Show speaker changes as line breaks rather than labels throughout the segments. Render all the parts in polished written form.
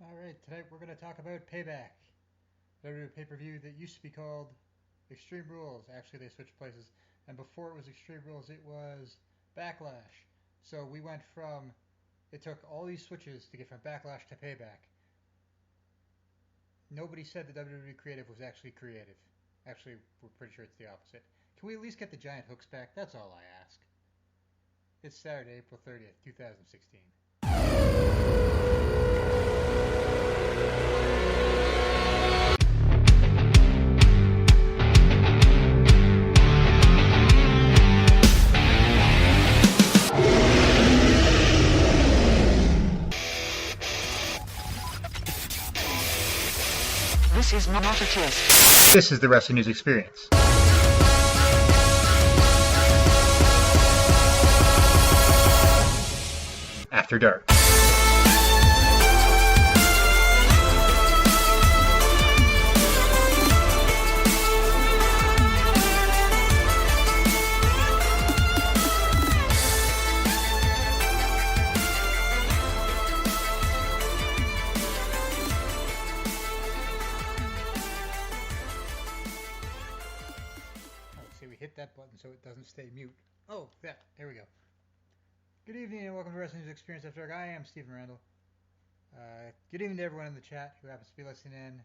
Alright, tonight we're going to talk about Payback. WWE pay-per-view that used to be called Extreme Rules. Actually, they switched places. And before it was Extreme Rules, it was Backlash. So we went from... It took all these switches to get from Backlash to Payback. Nobody said the WWE creative was actually creative. Actually, we're pretty sure it's the opposite. Can we at least get the giant hooks back? That's all I ask. It's Saturday, April 30th, 2016.
This is not a test.
This is the Wrestling News Experience. After Dark. Hit that button so it doesn't stay mute. Oh, there we go. Good evening and welcome to Wrestling News Experience After Dark. I am Stephen Randle. Good evening to everyone in the chat who happens to be listening in.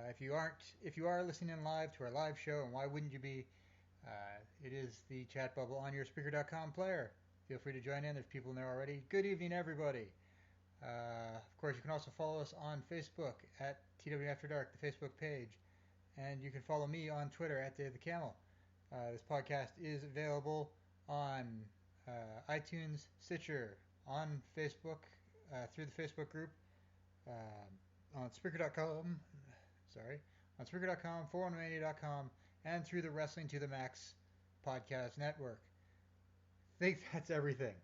If you are listening in live to our live show, and why wouldn't you be? It is the chat bubble on your Spreaker.com player. Feel free to join in. There's people in there already. Good evening, everybody. Of course, you can also follow us on Facebook at TWNE After Dark, the Facebook page, and you can follow me on Twitter at Dave the Camel. This podcast is available on iTunes, Stitcher, on Facebook, through the Facebook group, on Spreaker.com, on Spreaker.com, 41180.com, and through the Wrestling to the Max podcast network. I think that's everything.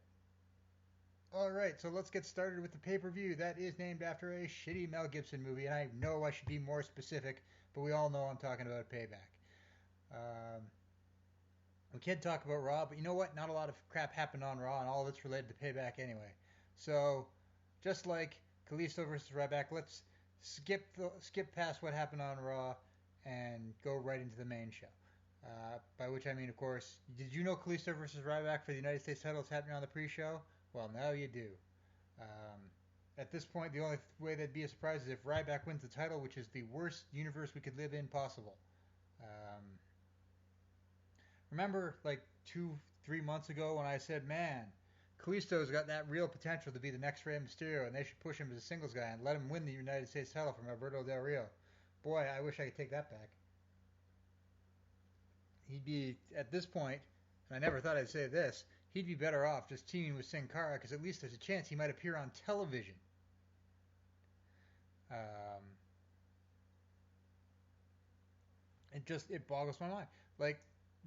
Alright, so let's get started with the pay-per-view. That is named after a shitty Mel Gibson movie, and I know I should be more specific, but we all know I'm talking about Payback. We can't talk about Raw, but you know what? Not a lot of crap happened on Raw, and all of it's related to Payback anyway. So, just like Kalisto versus Ryback, let's skip past what happened on Raw and go right into the main show. By which I mean, of course, did you know Kalisto versus Ryback for the United States title is happening on the pre-show? Well, now you do. At this point, the only way that'd be a surprise is if Ryback wins the title, which is the worst universe we could live in possible. Remember, like 2-3 months ago when I said, man, Kalisto's got that real potential to be the next Rey Mysterio, and they should push him as a singles guy and let him win the United States title from Alberto Del Rio. Boy, I wish I could take that back. He'd be, at this point, and I never thought I'd say this, he'd be better off just teaming with Sin Cara, because at least there's a chance he might appear on television. It boggles my mind. Like,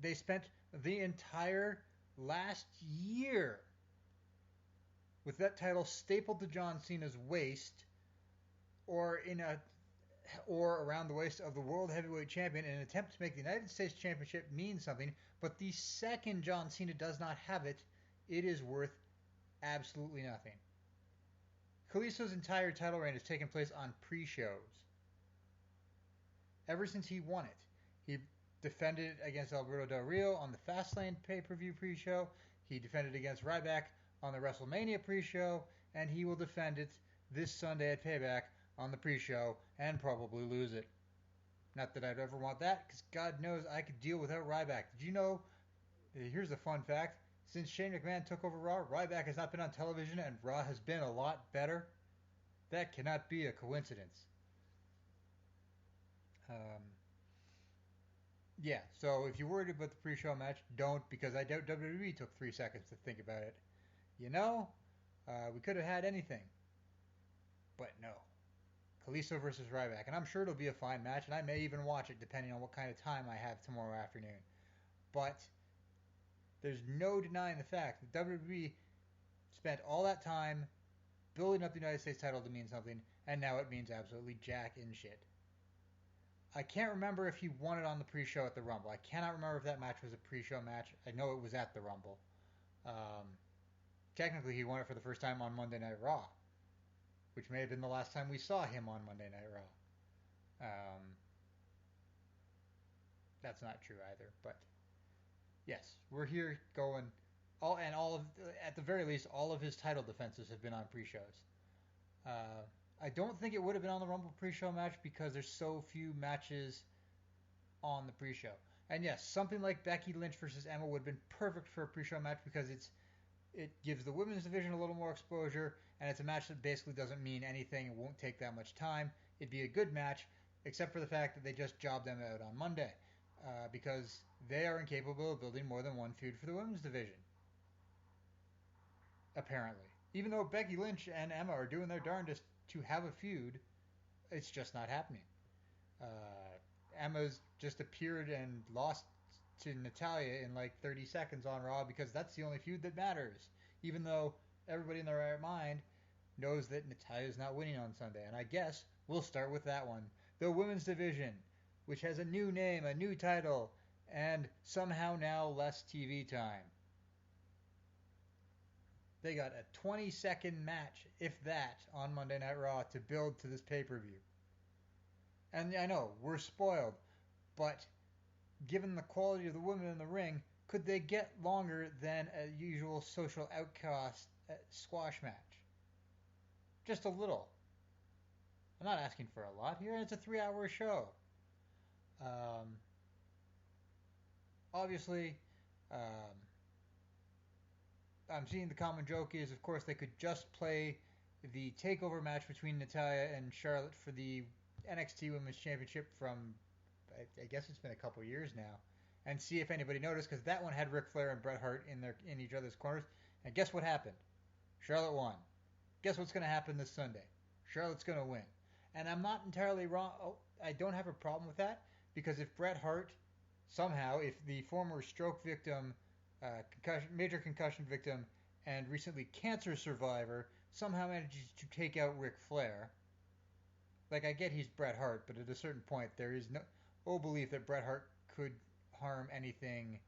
they spent the entire last year with that title stapled to John Cena's waist or around the waist of the World Heavyweight Champion in an attempt to make the United States Championship mean something. But the second John Cena does not have it, it is worth absolutely nothing. Kalisto's entire title reign has taken place on pre-shows. Ever since he won it. He defended it against Alberto Del Rio on the Fastlane pay-per-view pre-show. He defended against Ryback on the WrestleMania pre-show. And he will defend it this Sunday at Payback on the pre-show and probably lose it. Not that I'd ever want that, because God knows I could deal without Ryback. Did you know, here's a fun fact, since Shane McMahon took over Raw, Ryback has not been on television and Raw has been a lot better? That cannot be a coincidence. Yeah, so if you're worried about the pre-show match, don't, because I doubt WWE took 3 seconds to think about it. You know, we could have had anything. But no. Kalisto versus Ryback. And I'm sure it'll be a fine match, and I may even watch it depending on what kind of time I have tomorrow afternoon. But there's no denying the fact that WWE spent all that time building up the United States title to mean something, and now it means absolutely jack and shit. I can't remember if he won it on the pre-show at the Rumble. I cannot remember if that match was a pre-show match. I know it was at the Rumble. Technically, he won it for the first time on Monday Night Raw. which may have been the last time we saw him on Monday Night Raw. That's not true either, but yes, we're here going all of at the very least all of his title defenses have been on pre-shows. I don't think it would have been on the Rumble pre-show match because there's so few matches on the pre-show. And yes, something like Becky Lynch versus Emma would have been perfect for a pre-show match because it gives the women's division a little more exposure, and it's a match that basically doesn't mean anything. It won't take that much time. It'd be a good match, except for the fact that they just jobbed them out on Monday because they are incapable of building more than one feud for the women's division. Apparently. Even though Becky Lynch and Emma are doing their darndest to have a feud, it's just not happening. Emma's just appeared and lost to Natalya in like 30 seconds on Raw because that's the only feud that matters. Even though everybody in their right mind knows that Natalya's not winning on Sunday. And I guess we'll start with that one. The women's division, which has a new name, a new title, and somehow now less TV time. They got a 20-second match, if that, on Monday Night Raw to build to this pay-per-view. And I know, we're spoiled, but given the quality of the women in the ring, could they get longer than a usual social outcast squash match? Just a little. I'm not asking for a lot here. It's a 3-hour show. Obviously, I'm seeing the common joke is, of course, they could just play the takeover match between Natalya and Charlotte for the NXT Women's Championship from, I guess it's been a couple years now, and see if anybody noticed, because that one had Ric Flair and Bret Hart in each other's corners. And guess what happened? Charlotte won. Guess what's going to happen this Sunday? Charlotte's going to win. And I'm not entirely wrong. Oh, I don't have a problem with that, because if Bret Hart somehow, if the former stroke victim, major concussion victim, and recently cancer survivor somehow manages to take out Ric Flair, like, I get he's Bret Hart, but at a certain point there is no belief that Bret Hart could harm anything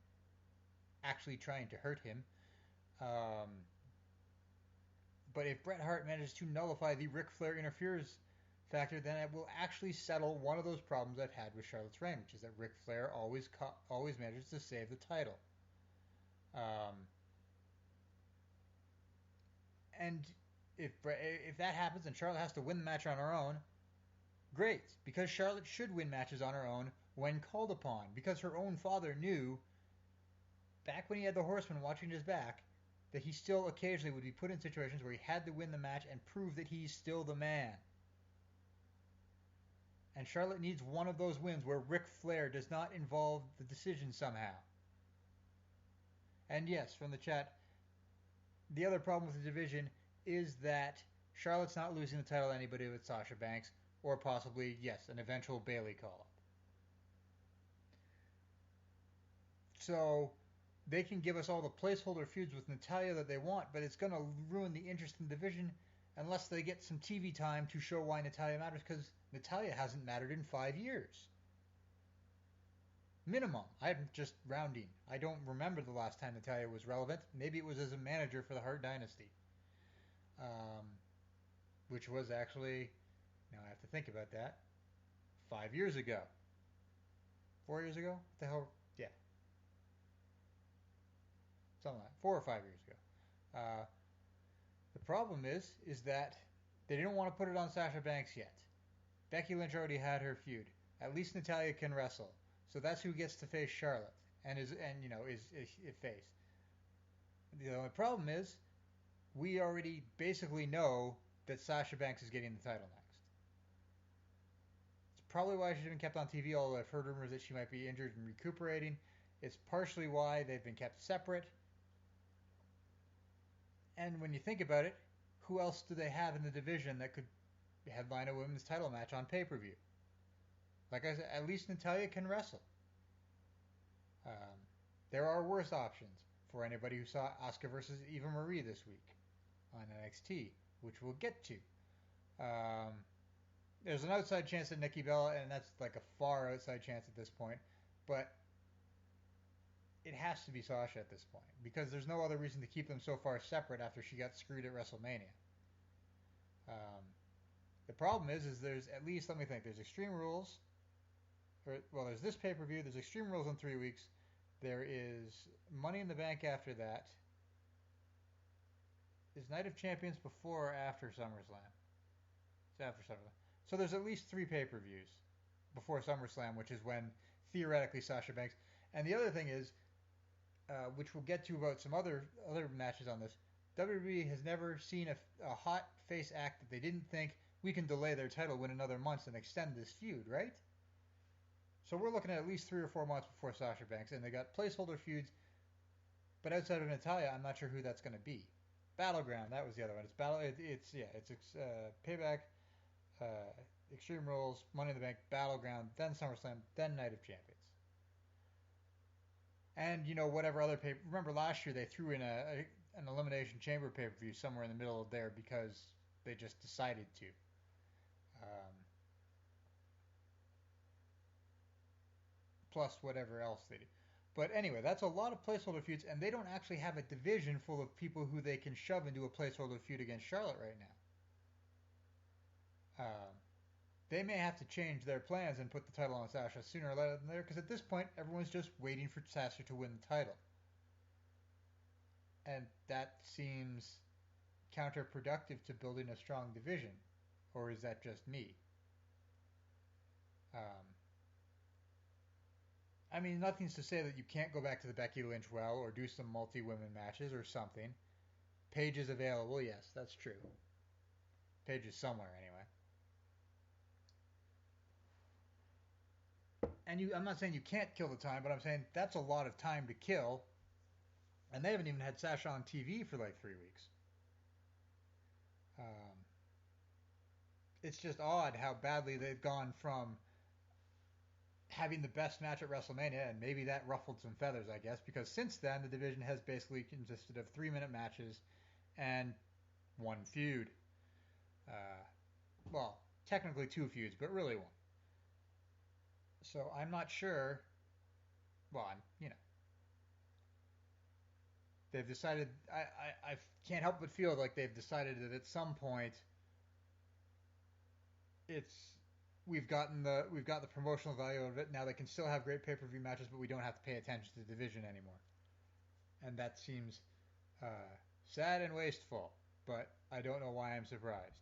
actually trying to hurt him. But if Bret Hart manages to nullify the Ric Flair interferes factor, then it will actually settle one of those problems I've had with Charlotte's reign, which is that Ric Flair always manages to save the title. And if that happens and Charlotte has to win the match on her own, great, because Charlotte should win matches on her own when called upon, because her own father knew, back when he had the Horsemen watching his back, that he still occasionally would be put in situations where he had to win the match and prove that he's still the man. And Charlotte needs one of those wins where Ric Flair does not involve the decision somehow. And yes, from the chat, the other problem with the division is that Charlotte's not losing the title to anybody with Sasha Banks, or possibly, yes, an eventual Bayley call-up. So they can give us all the placeholder feuds with Natalya that they want, but it's going to ruin the interest in the division unless they get some TV time to show why Natalya matters, because Natalya hasn't mattered in 5 years. Minimum. I'm just rounding. I don't remember the last time Natalya was relevant. Maybe it was as a manager for the Hart Dynasty. Which was actually, now I have to think about that, 5 years ago. 4 years ago? What the hell? Yeah. Something like that. 4 or 5 years ago. The problem is that they didn't want to put it on Sasha Banks yet. Becky Lynch already had her feud. At least Natalya can wrestle. So that's who gets to face Charlotte is face. The only problem is we already basically know that Sasha Banks is getting the title next. It's probably why she's been kept on TV, although I've heard rumors that she might be injured and recuperating. It's partially why they've been kept separate. And when you think about it, who else do they have in the division that could headline a women's title match on pay-per-view? Like I said, at least Natalya can wrestle. There are worse options for anybody who saw Asuka versus Eva Marie this week on NXT, which we'll get to. There's an outside chance at Nikki Bella, and that's like a far outside chance at this point, but it has to be Sasha at this point, because there's no other reason to keep them so far separate after she got screwed at WrestleMania. problem is there's at least, let me think, there's Extreme Rules, there's this pay-per-view, there's Extreme Rules in 3 weeks, there is Money in the Bank after that. Is Night of Champions before or after SummerSlam? It's after SummerSlam. So there's at least 3 pay-per-views before SummerSlam, which is when theoretically Sasha Banks. And the other thing is, which we'll get to about some other matches on this, WWE has never seen a hot face act that they didn't think we can delay their title win another month and extend this feud, right? So we're looking at least 3 or 4 months before Sasha Banks, and they got placeholder feuds. But outside of Natalya, I'm not sure who that's going to be. Battleground, that was the other one. It's Payback, Extreme Rules, Money in the Bank, Battleground, then SummerSlam, then Night of Champions. And whatever other remember last year they threw in an Elimination Chamber pay-per-view somewhere in the middle of there because they just decided to. Plus whatever else they do. But anyway, that's a lot of placeholder feuds, and they don't actually have a division full of people who they can shove into a placeholder feud against Charlotte right now. They may have to change their plans and put the title on Sasha sooner or later than later, because at this point, everyone's just waiting for Sasha to win the title. And that seems counterproductive to building a strong division. Or is that just me? I mean, nothing's to say that you can't go back to the Becky Lynch well or do some multi-women matches or something. Paige is available, yes, that's true. Paige is somewhere anyway. And I'm not saying you can't kill the time, but I'm saying that's a lot of time to kill. And they haven't even had Sasha on TV for like 3 weeks. It's just odd how badly they've gone from having the best match at WrestleMania, and maybe that ruffled some feathers, I guess, because since then the division has basically consisted of 3-minute matches and 1 feud. Well, technically 2 feuds, but really 1. So I'm not sure. Well, they've decided. I can't help but feel like they've decided that at some point, we've got the promotional value of it. Now they can still have great pay-per-view matches, but we don't have to pay attention to the division anymore. And that seems sad and wasteful. But I don't know why I'm surprised.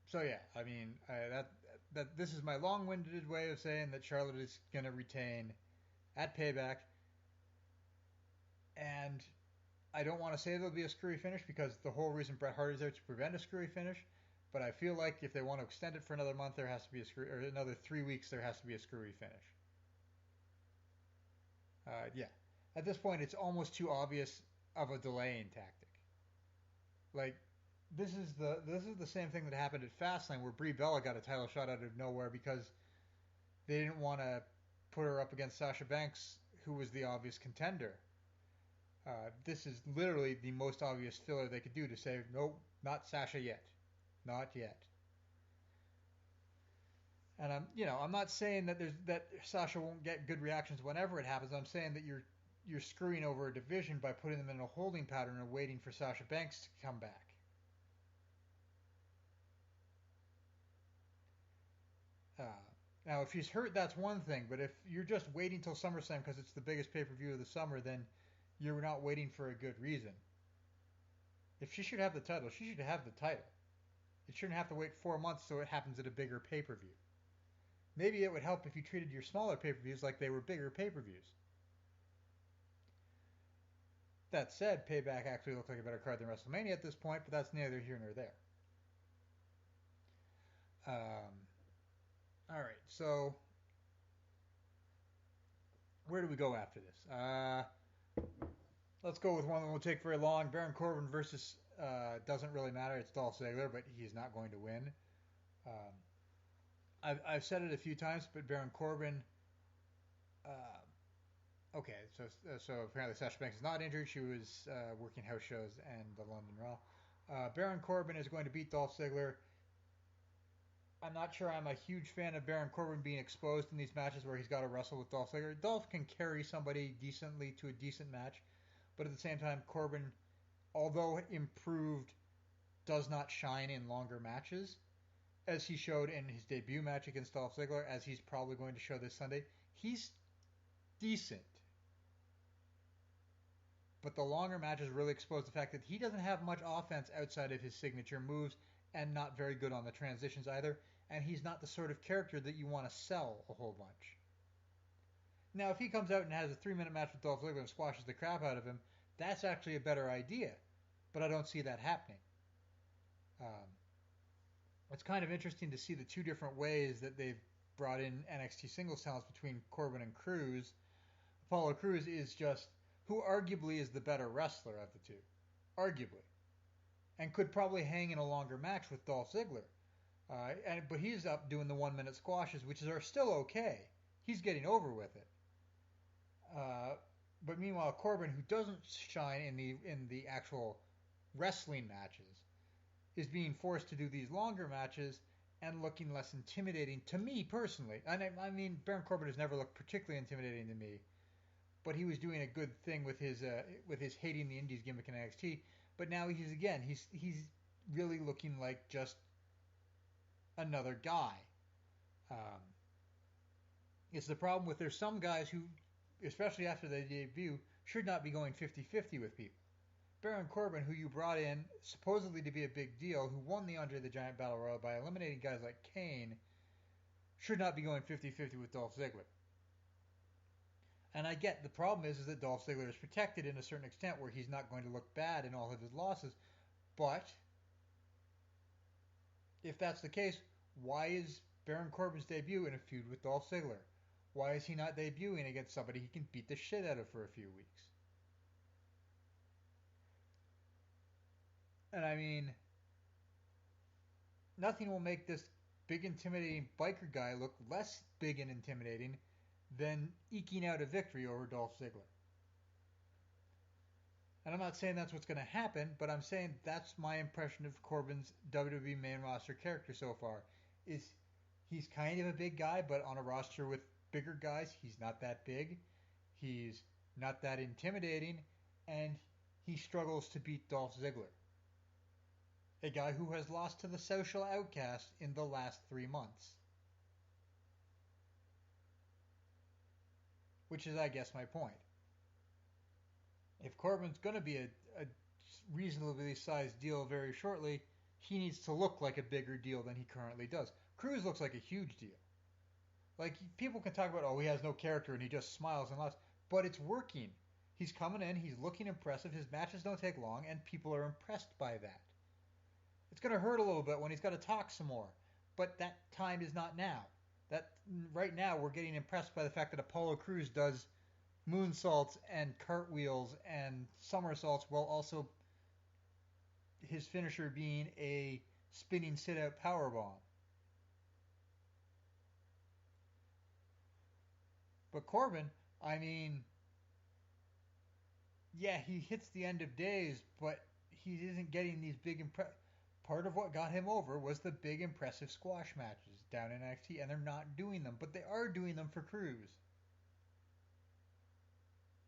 So yeah, I mean that this is my long-winded way of saying that Charlotte is going to retain at Payback, and I don't want to say there'll be a screwy finish because the whole reason Bret Hart is there to prevent a screwy finish. But I feel like if they want to extend it for another month, there has to be or another 3 weeks, there has to be a screwy finish. Yeah, at this point, it's almost too obvious of a delaying tactic. Like, this is the same thing that happened at Fastlane where Brie Bella got a title shot out of nowhere because they didn't want to put her up against Sasha Banks, who was the obvious contender. This is literally the most obvious filler they could do to say, nope, not Sasha yet. Not yet. And I'm not saying that Sasha won't get good reactions whenever it happens. I'm saying that you're screwing over a division by putting them in a holding pattern and waiting for Sasha Banks to come back. Now, if she's hurt, that's one thing. But if you're just waiting till SummerSlam because it's the biggest pay-per-view of the summer, then you're not waiting for a good reason. If she should have the title, she should have the title. It shouldn't have to wait 4 months so it happens at a bigger pay-per-view. Maybe it would help if you treated your smaller pay-per-views like they were bigger pay-per-views. That said, Payback actually looks like a better card than WrestleMania at this point, but that's neither here nor there. Alright, so where do we go after this? Let's go with one that won't take very long. Baron Corbin versus, doesn't really matter, it's Dolph Ziggler, but he's not going to win. I've said it a few times, but Baron Corbin, okay, so apparently Sasha Banks is not injured. She was working house shows and the London Raw. Baron Corbin is going to beat Dolph Ziggler. I'm not sure I'm a huge fan of Baron Corbin being exposed in these matches where he's got to wrestle with Dolph Ziggler. Dolph can carry somebody decently to a decent match, but at the same time, Corbin although improved, does not shine in longer matches, as he showed in his debut match against Dolph Ziggler, as he's probably going to show this Sunday. He's decent. But the longer matches really expose the fact that he doesn't have much offense outside of his signature moves and not very good on the transitions either. And he's not the sort of character that you want to sell a whole bunch. Now, if he comes out and has a 3-minute match with Dolph Ziggler and squashes the crap out of him, that's actually a better idea. But I don't see that happening. It's kind of interesting to see the two different ways that they've brought in NXT singles talents between Corbin and Cruz. Apollo Crews is just who arguably is the better wrestler of the two. Arguably. And could probably hang in a longer match with Dolph Ziggler. But he's up doing the 1-minute squashes, which are still okay. He's getting over with it. But meanwhile, Corbin, who doesn't shine in the actual wrestling matches, is being forced to do these longer matches and looking less intimidating to me personally. And I mean, Baron Corbin has never looked particularly intimidating to me, but he was doing a good thing with his hating the Indies gimmick in NXT. But now he's really looking like just another guy. It's the problem with there's some guys who, especially after they debut, should not be going 50-50 with people. Baron Corbin, who you brought in supposedly to be a big deal, who won the Andre the Giant Battle Royal by eliminating guys like Kane, should not be going 50-50 with Dolph Ziggler. And I get the problem is that Dolph Ziggler is protected in a certain extent where he's not going to look bad in all of his losses. But if that's the case, why is Baron Corbin's debut in a feud with Dolph Ziggler? Why is he not debuting against somebody he can beat the shit out of for a few weeks? And I mean, nothing will make this big intimidating biker guy look less big and intimidating than eking out a victory over Dolph Ziggler. And I'm not saying that's what's going to happen, but I'm saying that's my impression of Corbin's WWE main roster character so far. Is he's kind of a big guy, but on a roster with bigger guys, he's not that big. He's not that intimidating, and he struggles to beat Dolph Ziggler. A guy who has lost to the social outcast in the last 3 months. Which is, I guess, my point. If Corbin's going to be a reasonably sized deal very shortly, he needs to look like a bigger deal than he currently does. Cruz looks like a huge deal. Like, people can talk about, oh, he has no character and he just smiles and laughs, but it's working. He's coming in, he's looking impressive, his matches don't take long, and people are impressed by that. It's going to hurt a little bit when he's got to talk some more, but that time is not now. That right now we're getting impressed by the fact that Apollo Crews does moonsaults and cartwheels and somersaults while also his finisher being a spinning sit-out powerbomb. But Corbin, I mean, yeah, he hits the end of days, but he isn't getting these big part of what got him over was the big impressive squash matches down in NXT, and they're not doing them, but they are doing them for Cruz.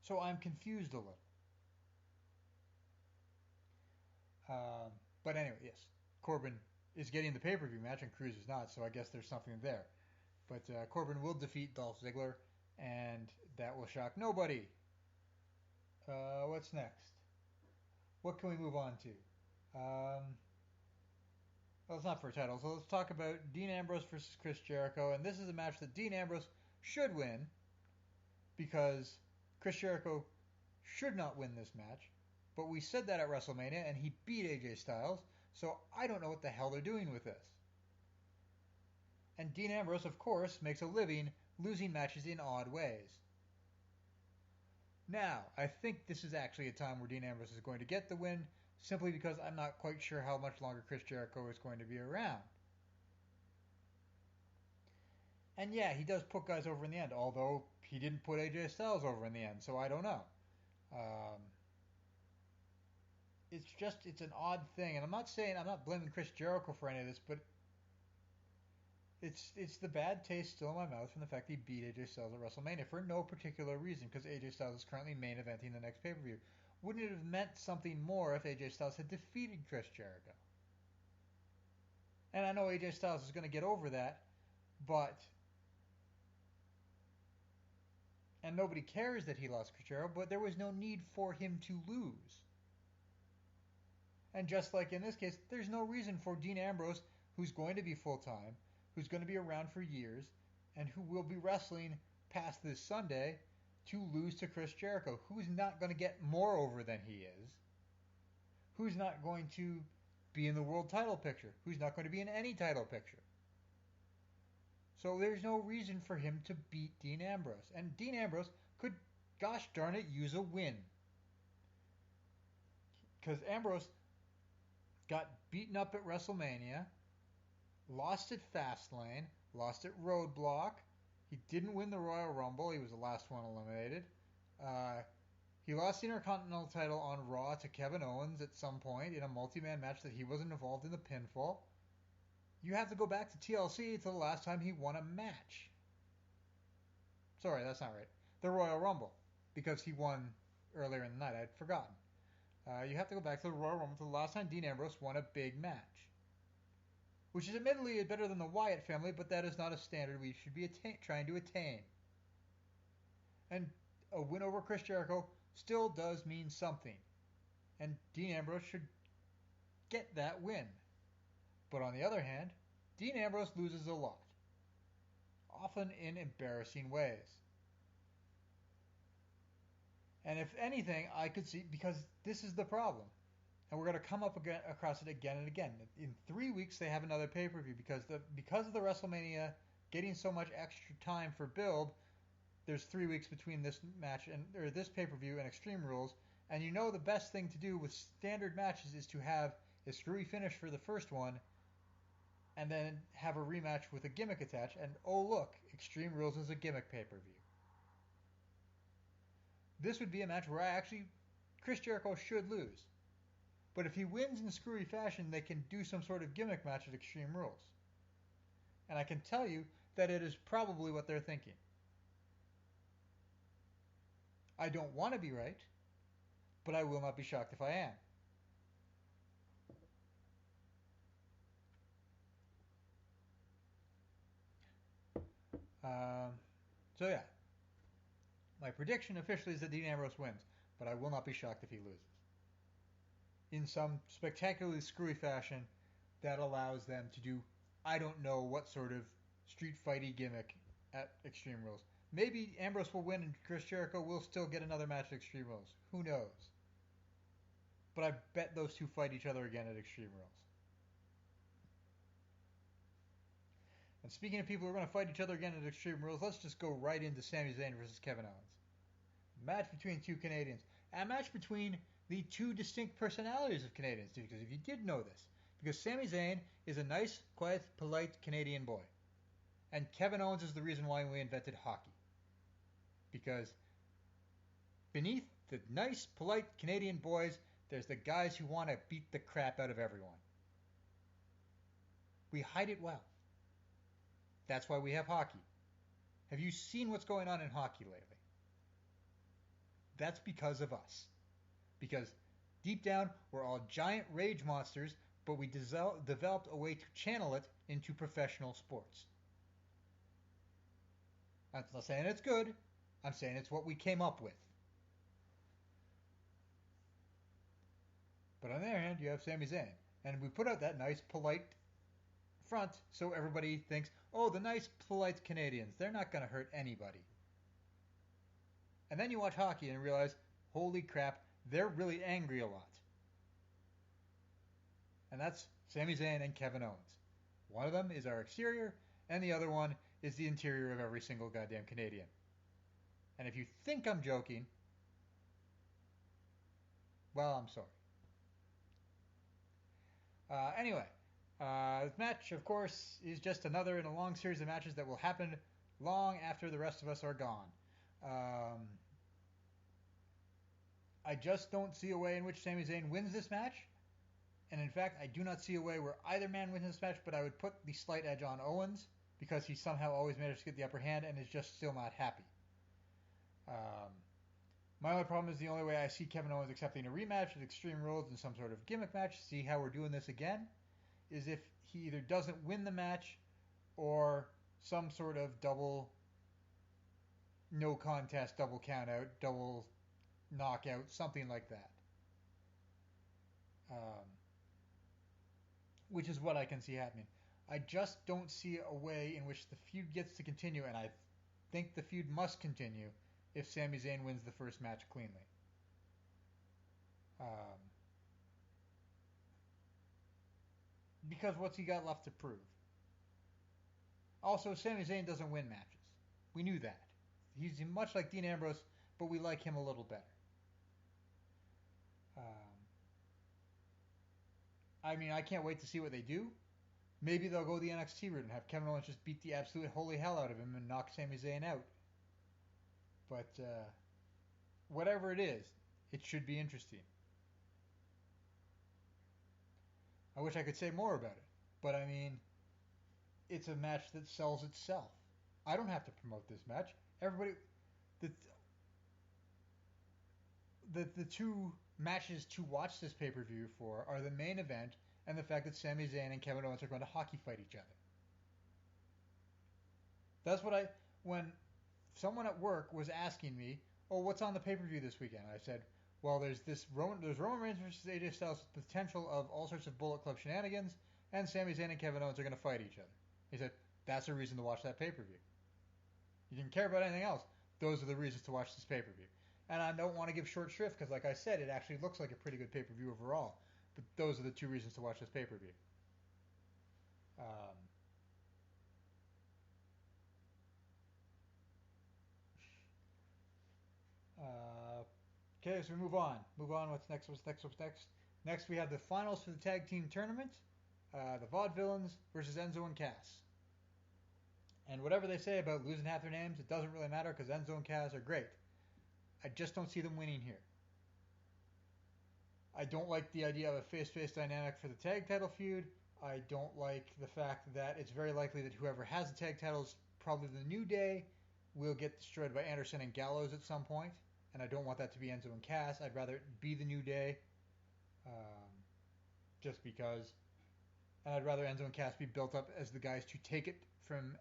So I'm confused a little. But anyway, yes, Corbin is getting the pay-per-view match and Cruz is not, so I guess there's something there. But Corbin will defeat Dolph Ziggler, and that will shock nobody. What's next? What can we move on to? Well, it's not for a title, so let's talk about Dean Ambrose versus Chris Jericho, and this is a match that Dean Ambrose should win, because Chris Jericho should not win this match, but we said that at WrestleMania, and he beat AJ Styles, so I don't know what the hell they're doing with this. And Dean Ambrose, of course, makes a living losing matches in odd ways. Now, I think this is actually a time where Dean Ambrose is going to get the win, simply because I'm not quite sure how much longer Chris Jericho is going to be around. And yeah, he does put guys over in the end, although he didn't put AJ Styles over in the end, so I don't know. It's an odd thing, and I'm not blaming Chris Jericho for any of this, but it's the bad taste still in my mouth from the fact that he beat AJ Styles at WrestleMania for no particular reason, because AJ Styles is currently main eventing the next pay-per-view. wouldn't it have meant something more if AJ Styles had defeated Chris Jericho? And I know AJ Styles is going to get over that, but... And nobody cares that he lost Chris Jericho, but there was no need for him to lose. And just like in this case, there's no reason for Dean Ambrose, who's going to be full-time, who's going to be around for years, and who will be wrestling past this Sunday, to lose to Chris Jericho, who's not going to get more over than he is, who's not going to be in the world title picture, who's not going to be in any title picture. So there's no reason for him to beat Dean Ambrose. And Dean Ambrose could, gosh darn it, use a win. Because Ambrose got beaten up at WrestleMania, lost at Fastlane, lost at Roadblock. He didn't win the Royal Rumble. He was the last one eliminated. He lost the Intercontinental title on Raw to Kevin Owens at some point in a multi-man match that he wasn't involved in the pinfall. You have to go back to TLC to the last time he won a match. Sorry, that's not right. The Royal Rumble, because he won earlier in the night. I'd forgotten. You have to go back to the Royal Rumble to the last time Dean Ambrose won a big match. Which is admittedly better than the Wyatt family, but that is not a standard we should be trying to attain. And a win over Chris Jericho still does mean something. And Dean Ambrose should get that win. But on the other hand, Dean Ambrose loses a lot. Often in embarrassing ways. And if anything, I could see, because this is the problem. And we're going to come up across it again and again. In 3 weeks, they have another pay-per-view because of the WrestleMania getting so much extra time for build. There's 3 weeks between this match or this pay-per-view and Extreme Rules, and you know the best thing to do with standard matches is to have a screwy finish for the first one, and then have a rematch with a gimmick attached. And oh look, Extreme Rules is a gimmick pay-per-view. This would be a match where Chris Jericho should lose. But if he wins in screwy fashion, they can do some sort of gimmick match at Extreme Rules. And I can tell you that it is probably what they're thinking. I don't want to be right, but I will not be shocked if I am. So yeah, my prediction officially is that Dean Ambrose wins, but I will not be shocked if he loses. In some spectacularly screwy fashion that allows them to do I don't know what sort of street fighty gimmick at Extreme Rules. Maybe Ambrose will win and Chris Jericho will still get another match at Extreme Rules. Who knows? But I bet those two fight each other again at Extreme Rules. And speaking of people who are going to fight each other again at Extreme Rules, let's just go right into Sami Zayn versus Kevin Owens. Match between two Canadians. A match between the two distinct personalities of Canadians, because if you did know this, because Sami Zayn is a nice, quiet, polite Canadian boy. And Kevin Owens is the reason why we invented hockey. Because beneath the nice, polite Canadian boys, there's the guys who want to beat the crap out of everyone. We hide it well. That's why we have hockey. Have you seen what's going on in hockey lately? That's because of us. Because deep down, we're all giant rage monsters, but we developed a way to channel it into professional sports. I'm not saying it's good. I'm saying it's what we came up with. But on the other hand, you have Sami Zayn. And we put out that nice, polite front so everybody thinks, oh, the nice, polite Canadians, they're not going to hurt anybody. And then you watch hockey and realize, holy crap, they're really angry a lot. And that's Sami Zayn and Kevin Owens. One of them is our exterior, and the other one is the interior of every single goddamn Canadian. And if you think I'm joking, well, I'm sorry. Anyway, this match, of course, is just another in a long series of matches that will happen long after the rest of us are gone. I just don't see a way in which Sami Zayn wins this match. And in fact, I do not see a way where either man wins this match, but I would put the slight edge on Owens because he somehow always managed to get the upper hand and is just still not happy. My only problem is the only way I see Kevin Owens accepting a rematch at Extreme Rules in some sort of gimmick match, see how we're doing this again, is if he either doesn't win the match or some sort of double no contest, double count out, double knockout, something like that. Which is what I can see happening. I just don't see a way in which the feud gets to continue, and I think the feud must continue if Sami Zayn wins the first match cleanly. Because what's he got left to prove? Also, Sami Zayn doesn't win matches. We knew that. He's much like Dean Ambrose, but we like him a little better. I mean, I can't wait to see what they do. Maybe they'll go the NXT route and have Kevin Owens just beat the absolute holy hell out of him and knock Sami Zayn out. But whatever it is, it should be interesting. I wish I could say more about it, but I mean, it's a match that sells itself. I don't have to promote this match. Everybody, the two matches to watch this pay-per-view for are the main event and the fact that Sami Zayn and Kevin Owens are going to hockey fight each other. That's what when someone at work was asking me, "Oh, what's on the pay-per-view this weekend?" I said, "Well, there's Roman Reigns versus AJ Styles with potential of all sorts of Bullet Club shenanigans, and Sami Zayn and Kevin Owens are going to fight each other." He said, "That's a reason to watch that pay-per-view. You didn't care about anything else. Those are the reasons to watch this pay-per-view." And I don't want to give short shrift because, like I said, it actually looks like a pretty good pay-per-view overall. But those are the two reasons to watch this pay-per-view. Okay, so we move on. What's next? Next, we have the finals for the tag team tournament. The Vaudevillains versus Enzo and Cass. And whatever they say about losing half their names, it doesn't really matter because Enzo and Cass are great. I just don't see them winning here. I don't like the idea of a face-to-face dynamic for the tag title feud. I don't like the fact that it's very likely that whoever has the tag titles, probably the New Day, will get destroyed by Anderson and Gallows at some point. And I don't want that to be Enzo and Cass. I'd rather it be the New Day. Just because. And I'd rather Enzo and Cass be built up as the guys to take it from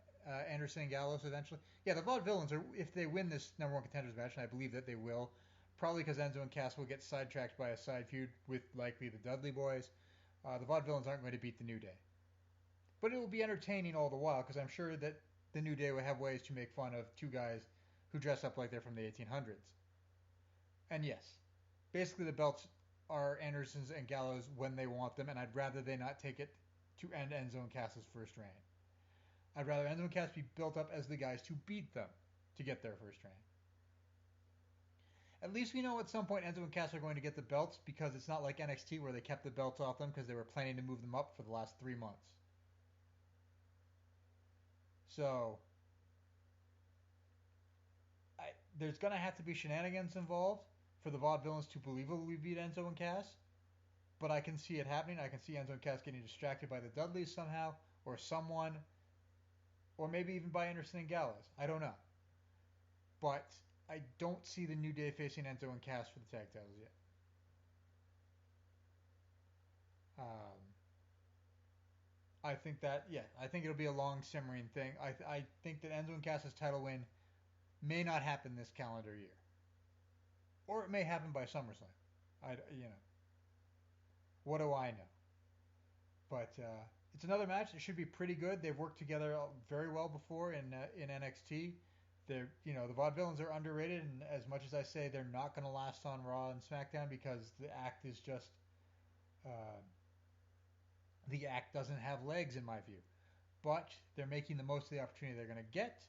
Anderson and Gallows eventually. Yeah, the Vaudevillains, if they win this number one contenders match, and I believe that they will, probably because Enzo and Cass will get sidetracked by a side feud with likely the Dudley Boys, the Vaudevillains aren't going to beat the New Day. But it will be entertaining all the while because I'm sure that the New Day will have ways to make fun of two guys who dress up like they're from the 1800s. And yes, basically the belts are Anderson's and Gallows when they want them, and I'd rather they not take it to end Enzo and Cass's first reign. I'd rather Enzo and Cass be built up as the guys to beat them to get their first reign. At least we know at some point Enzo and Cass are going to get the belts because it's not like NXT where they kept the belts off them because they were planning to move them up for the last 3 months. So, there's going to have to be shenanigans involved for the Vaudevillains to believably beat Enzo and Cass. But I can see it happening. I can see Enzo and Cass getting distracted by the Dudleys somehow, or someone, or maybe even by Anderson and Gallows. I don't know. But I don't see the New Day facing Enzo and Cass for the tag titles yet. I think it'll be a long simmering thing. I think that Enzo and Cass's title win may not happen this calendar year, or it may happen by SummerSlam. What do I know? But it's another match. It should be pretty good. They've worked together very well before in NXT. The Vaudevillains are underrated, and as much as I say they're not going to last on Raw and SmackDown because the act is just the act doesn't have legs in my view. But they're making the most of the opportunity they're going to get,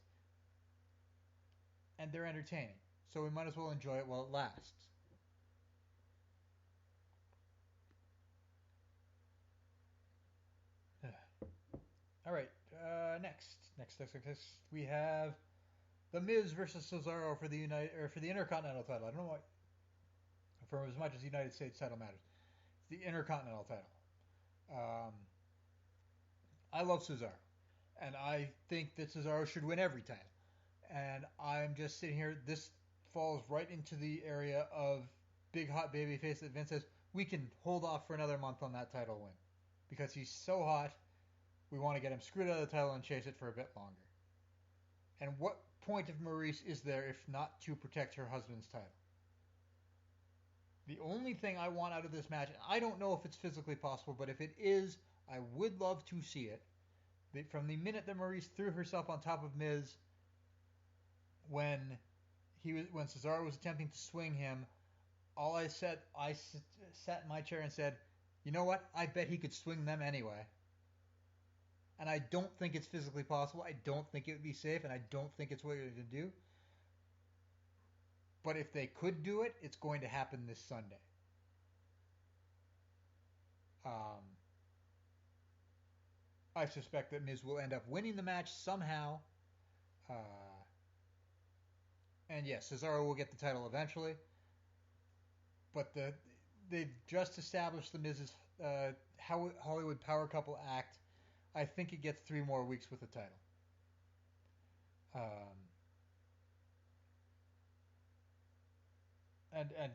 and they're entertaining. So we might as well enjoy it while it lasts. All right, next we have The Miz versus Cesaro for the Intercontinental title. I don't know why, for as much as the United States title matters. It's the Intercontinental title. I love Cesaro, and I think that Cesaro should win every title. And I'm just sitting here. This falls right into the area of big hot babyface that Vince says, we can hold off for another month on that title win. Because he's so hot, we want to get him screwed out of the title and chase it for a bit longer. And what point of Maurice is there if not to protect her husband's title? The only thing I want out of this match, and I don't know if it's physically possible, but if it is, I would love to see it. From the minute that Maurice threw herself on top of Miz when Cesaro was attempting to swing him, all I said, I sat in my chair and said, you know what? I bet he could swing them anyway. And I don't think it's physically possible. I don't think it would be safe, and I don't think it's what you're going to do. But if they could do it, it's going to happen this Sunday. I suspect that Miz will end up winning the match somehow. And yes, Cesaro will get the title eventually. But they've just established the Miz's Hollywood power couple act. I think it gets 3 more weeks with the title. And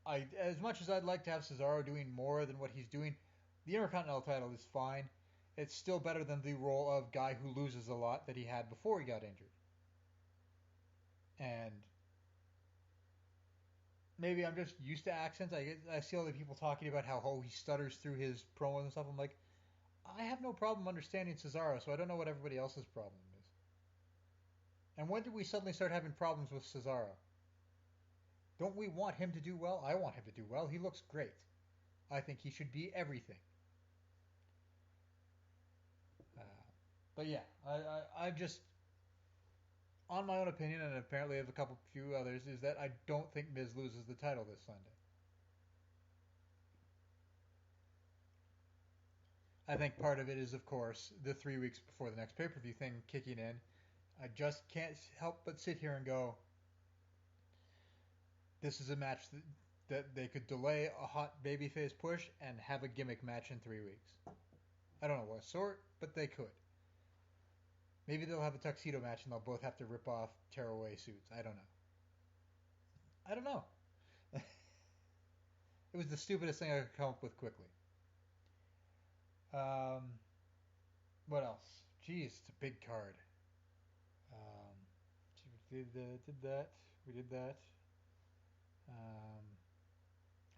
I, as much as I'd like to have Cesaro doing more than what he's doing, the Intercontinental title is fine. It's still better than the role of guy who loses a lot that he had before he got injured. And maybe I'm just used to accents. I see all the people talking about how he stutters through his promos and stuff. I'm like, I have no problem understanding Cesaro, so I don't know what everybody else's problem is. And when did we suddenly start having problems with Cesaro? Don't we want him to do well? I want him to do well. He looks great. I think he should be everything. But yeah, I just, on my own opinion, and apparently of a few others, is that I don't think Miz loses the title this Sunday. I think part of it is, of course, the 3 weeks before the next pay-per-view thing kicking in. I just can't help but sit here and go, this is a match that they could delay a hot babyface push and have a gimmick match in 3 weeks. I don't know what sort, but they could. Maybe they'll have a tuxedo match and they'll both have to rip off tearaway suits. I don't know. It was the stupidest thing I could come up with quickly. What else? Jeez, it's a big card. We did that.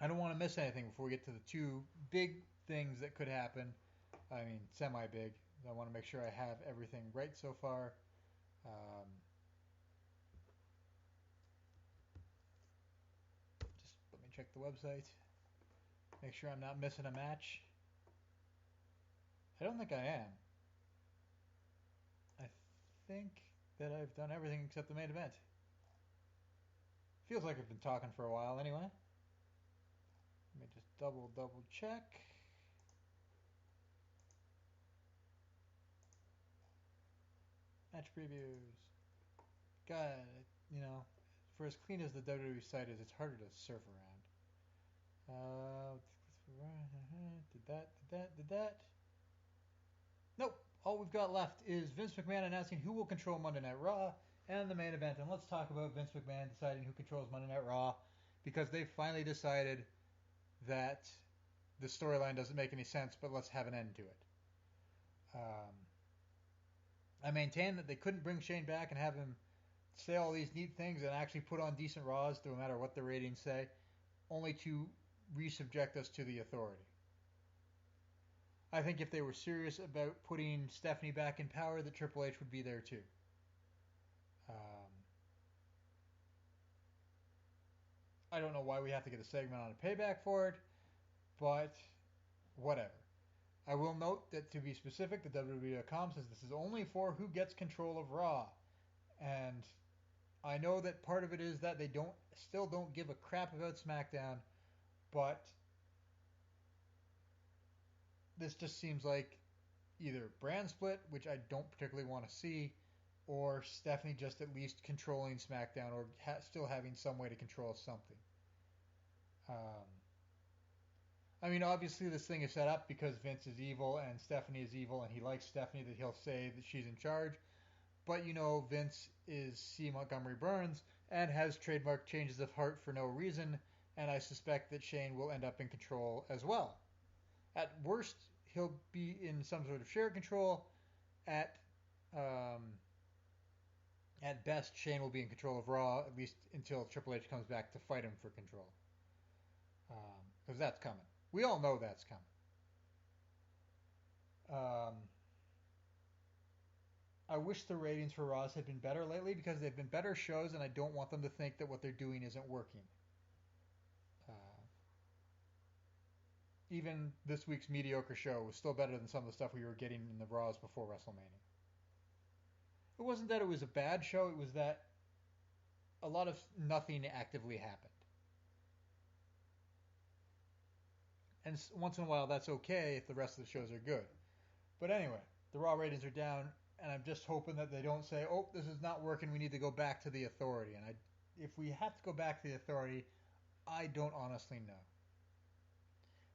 I don't want to miss anything before we get to the 2 big things that could happen. I mean, semi-big. I want to make sure I have everything right so far. Just let me check the website. Make sure I'm not missing a match. I don't think I am. I think that I've done everything except the main event. Feels like I've been talking for a while anyway. Let me just double check. Match previews. God, for as clean as the WWE site is, it's harder to surf around. Did that. Nope. All we've got left is Vince McMahon announcing who will control Monday Night Raw and the main event. And let's talk about Vince McMahon deciding who controls Monday Night Raw, because they finally decided that the storyline doesn't make any sense, but let's have an end to it. I maintain that they couldn't bring Shane back and have him say all these neat things and actually put on decent Raws, no matter what the ratings say, only to resubject us to the Authority. I think if they were serious about putting Stephanie back in power, that Triple H would be there too. I don't know why we have to get a segment on a Payback for it, but whatever. I will note that, to be specific, the WWE.com says this is only for who gets control of Raw. And I know that part of it is that they still don't give a crap about SmackDown, but this just seems like either brand split, which I don't particularly want to see, or Stephanie just at least controlling SmackDown, or still having some way to control something. I mean, obviously this thing is set up because Vince is evil and Stephanie is evil, and he likes Stephanie, that he'll say that she's in charge. But Vince is C. Montgomery Burns, and has trademarked changes of heart for no reason, and I suspect that Shane will end up in control as well. At worst, he'll be in some sort of share control. At um, at best, Shane will be in control of Raw, at least until Triple H comes back to fight him for control. Because that's coming. We all know that's coming. I wish the ratings for Raws had been better lately because they've been better shows, and I don't want them to think that what they're doing isn't working. Even this week's mediocre show was still better than some of the stuff we were getting in the Raws before WrestleMania. It wasn't that it was a bad show, it was that a lot of nothing actively happened. And once in a while, that's okay if the rest of the shows are good. But anyway, the Raw ratings are down, and I'm just hoping that they don't say, oh, this is not working, we need to go back to the Authority. And if we have to go back to the Authority, I don't honestly know.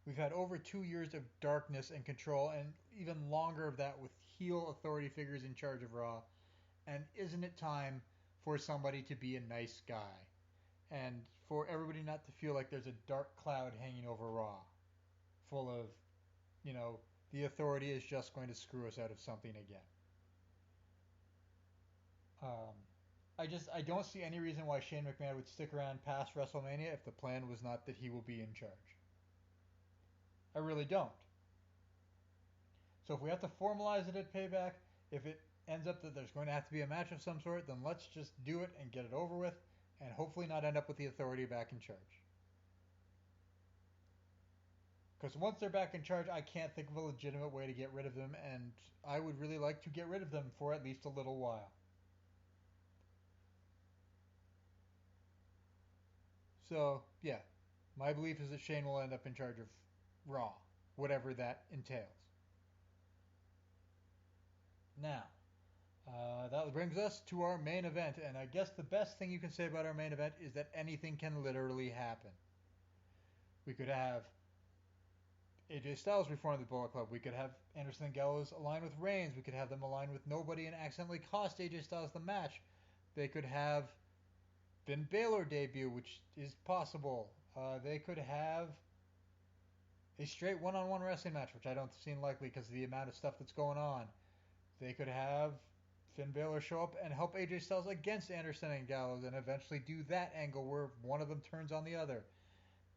We've had over 2 years of darkness and control, and even longer of that with heel authority figures in charge of Raw. And isn't it time for somebody to be a nice guy? And for everybody not to feel like there's a dark cloud hanging over Raw, full of, the Authority is just going to screw us out of something again. I don't see any reason why Shane McMahon would stick around past WrestleMania if the plan was not that he will be in charge. I really don't. So if we have to formalize it at Payback, if it ends up that there's going to have to be a match of some sort, then let's just do it and get it over with, and hopefully not end up with the Authority back in charge. Because once they're back in charge, I can't think of a legitimate way to get rid of them, and I would really like to get rid of them for at least a little while. So, yeah, my belief is that Shane will end up in charge of Raw, whatever that entails. Now, that brings us to our main event, and I guess the best thing you can say about our main event is that anything can literally happen. We could have AJ Styles reform the Bullet Club. We could have Anderson and Gallows align with Reigns. We could have them align with nobody and accidentally cost AJ Styles the match. They could have Finn Balor debut, which is possible. They could have a straight one-on-one wrestling match, which I don't seem likely because of the amount of stuff that's going on. They could have Finn Balor show up and help AJ Styles against Anderson and Gallows and eventually do that angle where one of them turns on the other.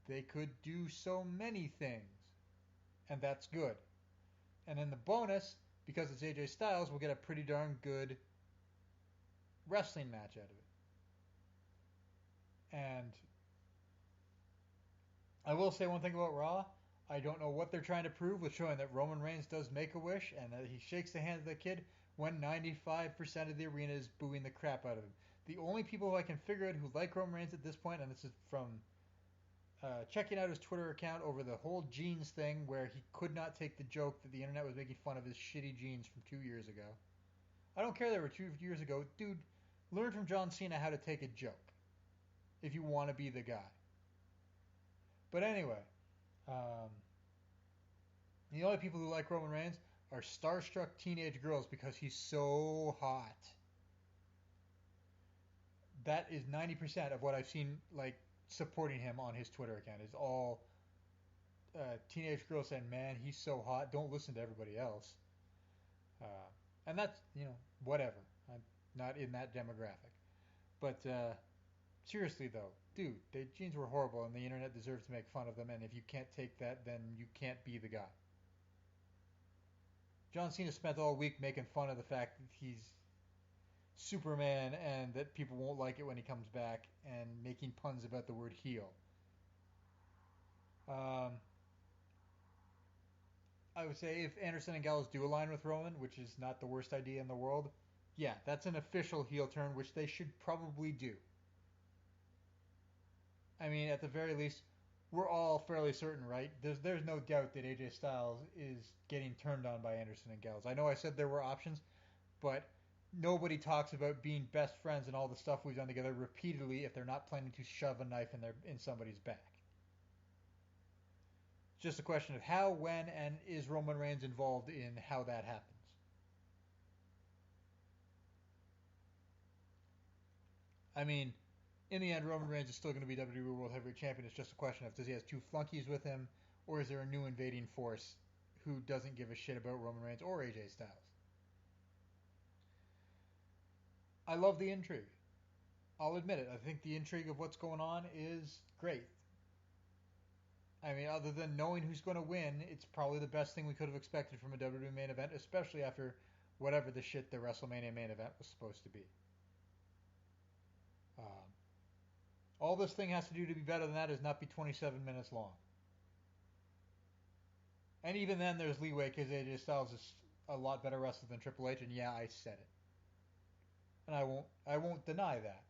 They could do so many things, and that's good. And in the bonus, because it's AJ Styles, we'll get a pretty darn good wrestling match out of it. And I will say one thing about Raw. I don't know what they're trying to prove with showing that Roman Reigns does make a wish and that he shakes the hand of the kid when 95% of the arena is booing the crap out of him. The only people who I can figure out who like Roman Reigns at this point, and this is from checking out his Twitter account over the whole jeans thing where he could not take the joke that the internet was making fun of his shitty jeans from 2 years ago. I don't care they were 2 years ago. Dude, learn from John Cena how to take a joke if you want to be the guy. But anyway, the only people who like Roman Reigns are starstruck teenage girls because he's so hot. That is 90% of what I've seen, like, supporting him on his Twitter account is all teenage girls saying, man, he's so hot, don't listen to everybody else. And that's, whatever. I'm not in that demographic. But seriously, though, dude, the jeans were horrible and the internet deserves to make fun of them, and if you can't take that, then you can't be the guy. John Cena spent all week making fun of the fact that he's Superman and that people won't like it when he comes back and making puns about the word heel. I would say if Anderson and Gallows do align with Roman, which is not the worst idea in the world, yeah, that's an official heel turn, which they should probably do. I mean, at the very least, we're all fairly certain, right? There's no doubt that AJ Styles is getting turned on by Anderson and Gallows. I know I said there were options, but nobody talks about being best friends and all the stuff we've done together repeatedly if they're not planning to shove a knife in somebody's back. It's just a question of how, when, and is Roman Reigns involved in how that happens. I mean, in the end, Roman Reigns is still going to be WWE World Heavyweight Champion. It's just a question of does he have two flunkies with him, or is there a new invading force who doesn't give a shit about Roman Reigns or AJ Styles? I love the intrigue. I'll admit it. I think the intrigue of what's going on is great. I mean, other than knowing who's going to win, it's probably the best thing we could have expected from a WWE main event, especially after whatever the shit the WrestleMania main event was supposed to be. All this thing has to do to be better than that is not be 27 minutes long. And even then, there's leeway because AJ Styles is a lot better wrestler than Triple H, and yeah, I said it, and I won't deny that.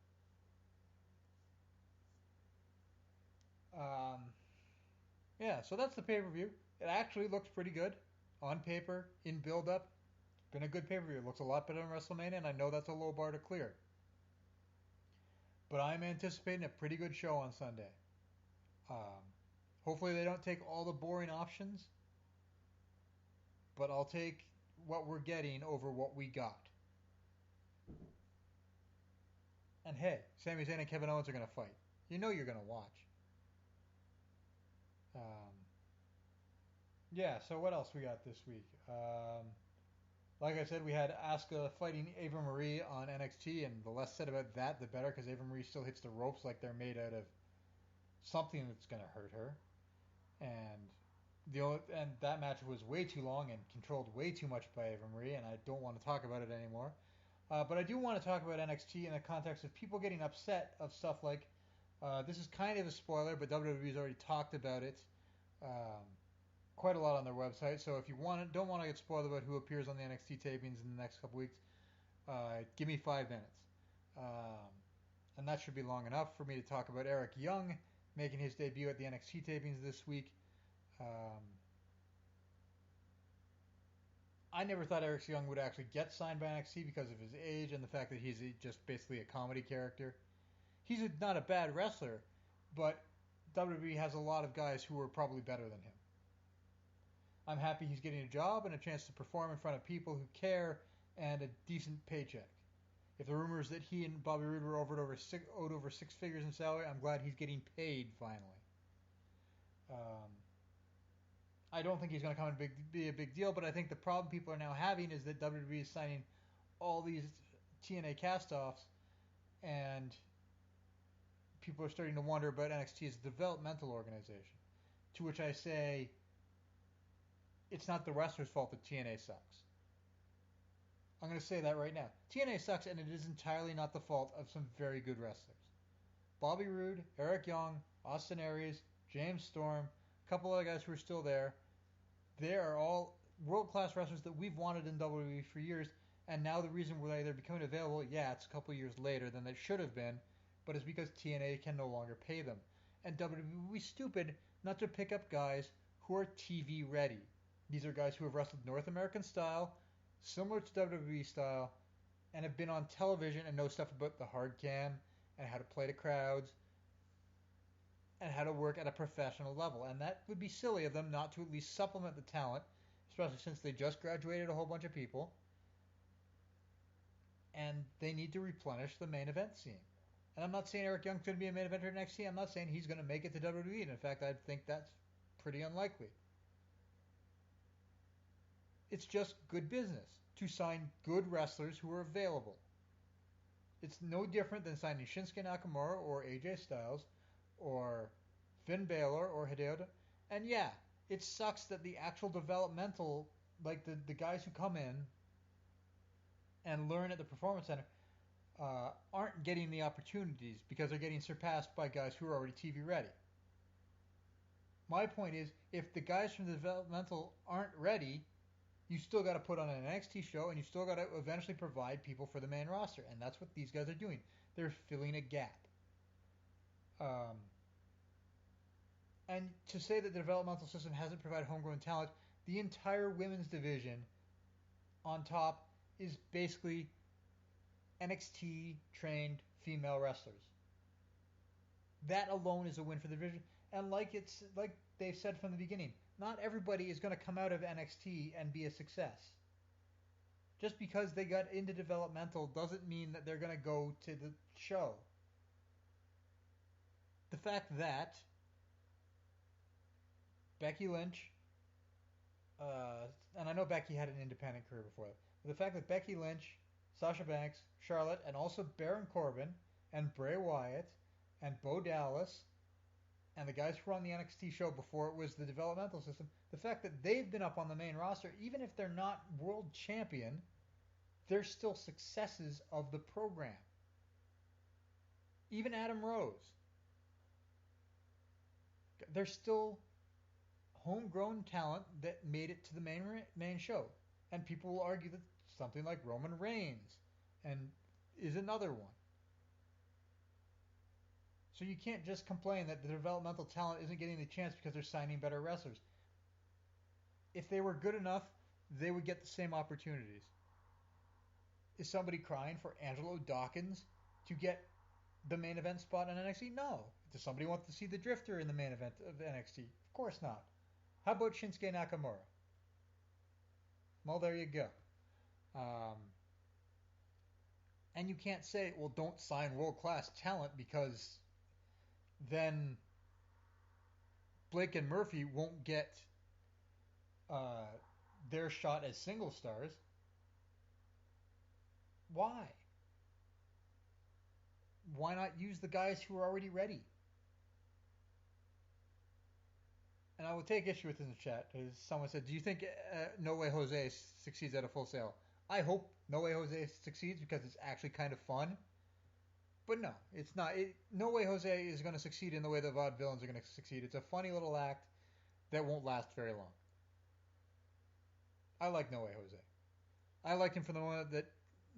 Yeah, so that's the pay-per-view. It actually looks pretty good on paper, in build-up. It's been a good pay-per-view. It looks a lot better than WrestleMania, and I know that's a low bar to clear. But I'm anticipating a pretty good show on Sunday. Hopefully they don't take all the boring options, but I'll take what we're getting over what we got. And hey, Sami Zayn and Kevin Owens are going to fight. You know you're going to watch. Yeah, so what else we got this week? Like I said, we had Asuka fighting Ava Marie on NXT, and the less said about that, the better, because Ava Marie still hits the ropes like they're made out of something that's going to hurt her. And that match was way too long and controlled way too much by Ava Marie, and I don't want to talk about it anymore. But I do want to talk about NXT in the context of people getting upset of stuff like, this is kind of a spoiler, but WWE's already talked about it quite a lot on their website. So if you don't want to get spoiled about who appears on the NXT tapings in the next couple weeks, give me 5 minutes. And that should be long enough for me to talk about Eric Young making his debut at the NXT tapings this week. I never thought Eric Young would actually get signed by NXT because of his age and the fact that he's just basically a comedy character. He's not a bad wrestler, but WWE has a lot of guys who are probably better than him. I'm happy he's getting a job and a chance to perform in front of people who care and a decent paycheck. If the rumors that he and Bobby Roode were owed over six figures in salary, I'm glad he's getting paid finally. I don't think he's going to come and be a big deal, but I think the problem people are now having is that WWE is signing all these TNA cast-offs, and people are starting to wonder about NXT as a developmental organization. To which I say, it's not the wrestler's fault that TNA sucks. I'm going to say that right now. TNA sucks, and it is entirely not the fault of some very good wrestlers. Bobby Roode, Eric Young, Austin Aries, James Storm, a couple other guys who are still there. They are all world-class wrestlers that we've wanted in WWE for years, and now the reason why they're becoming available, it's a couple years later than they should have been, but it's because TNA can no longer pay them. And WWE would be stupid not to pick up guys who are TV ready. These are guys who have wrestled North American style, similar to WWE style, and have been on television and know stuff about the hard cam and how to play to crowds and how to work at a professional level. And that would be silly of them not to at least supplement the talent, especially since they just graduated a whole bunch of people, and they need to replenish the main event scene. And I'm not saying Eric Young's going to be a main eventer at NXT. I'm not saying he's going to make it to WWE. And in fact, I think that's pretty unlikely. It's just good business to sign good wrestlers who are available. It's no different than signing Shinsuke Nakamura or AJ Styles or Finn Balor or Hideo. And yeah, it sucks that the actual developmental, like the guys who come in and learn at the Performance Center, aren't getting the opportunities because they're getting surpassed by guys who are already TV ready. My point is, if the guys from the developmental aren't ready, you still got to put on an NXT show, and you still got to eventually provide people for the main roster, and that's what these guys are doing. They're filling a gap. And to say that the developmental system hasn't provided homegrown talent, the entire women's division on top is basically NXT trained female wrestlers. That alone is a win for the division. And like they've said from the beginning, not everybody is going to come out of NXT and be a success. Just because they got into developmental doesn't mean that they're going to go to the show. the fact that Becky Lynch, and I know Becky had an independent career before that, but the fact that Becky Lynch, Sasha Banks, Charlotte, and also Baron Corbin, and Bray Wyatt, and Bo Dallas, and the guys who were on the NXT show before it was the developmental system, the fact that they've been up on the main roster, even if they're not world champion, they're still successes of the program. Even Adam Rose. They're still homegrown talent that made it to the main show. And people will argue that something like Roman Reigns and is another one. So you can't just complain that the developmental talent isn't getting the chance because they're signing better wrestlers. If they were good enough, they would get the same opportunities. Is somebody crying for Angelo Dawkins to get the main event spot in NXT? No. Does somebody want to see the Drifter in the main event of NXT? Of course not. How about Shinsuke Nakamura? Well, there you go. And you can't say, well, don't sign world-class talent because then Blake and Murphy won't get their shot as single stars. Why? Why not use the guys who are already ready? And I will take issue with this in the chat because someone said, do you think No Way Jose succeeds at a Full Sail? I hope No Way Jose succeeds because it's actually kind of fun. But no, it's not. No Way Jose is going to succeed in the way the Vaudevillains are going to succeed. It's a funny little act that won't last very long. I like No Way Jose. I liked him from the moment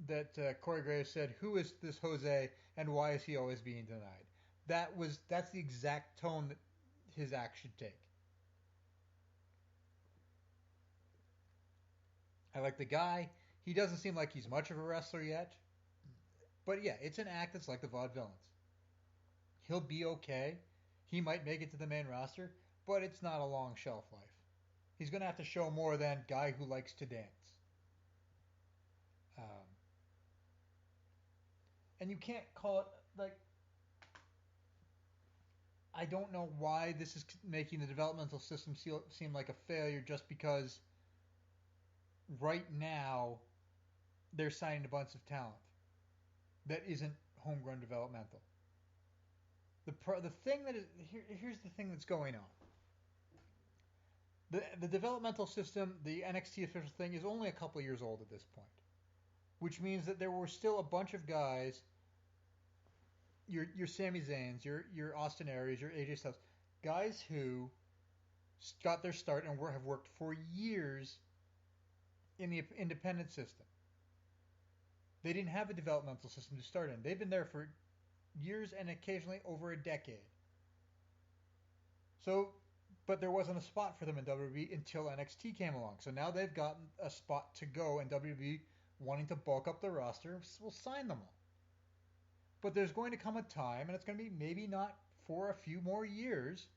that Corey Graves said, "Who is this Jose and why is he always being denied?" That's the exact tone that his act should take. I like the guy. He doesn't seem like he's much of a wrestler yet. But yeah, it's an act that's like the Vaudevillains. He'll be okay. He might make it to the main roster, but it's not a long shelf life. He's going to have to show more than guy who likes to dance. And you can't call it, like, I don't know why this is making the developmental system seem like a failure just because right now they're signing a bunch of talent that isn't homegrown developmental. The thing that is here's the thing that's going on. The developmental system, the NXT official thing, is only a couple years old at this point, which means that there were still a bunch of guys, your Sami Zayns, your Austin Aries, your AJ Styles, guys who got their start and have worked for years in the independent system. They didn't have a developmental system to start in. They've been there for years and occasionally over a decade. So, but there wasn't a spot for them in WWE until NXT came along. So now they've gotten a spot to go, and WWE, wanting to bulk up the roster, will sign them all. But there's going to come a time, and it's going to be maybe not for a few more years,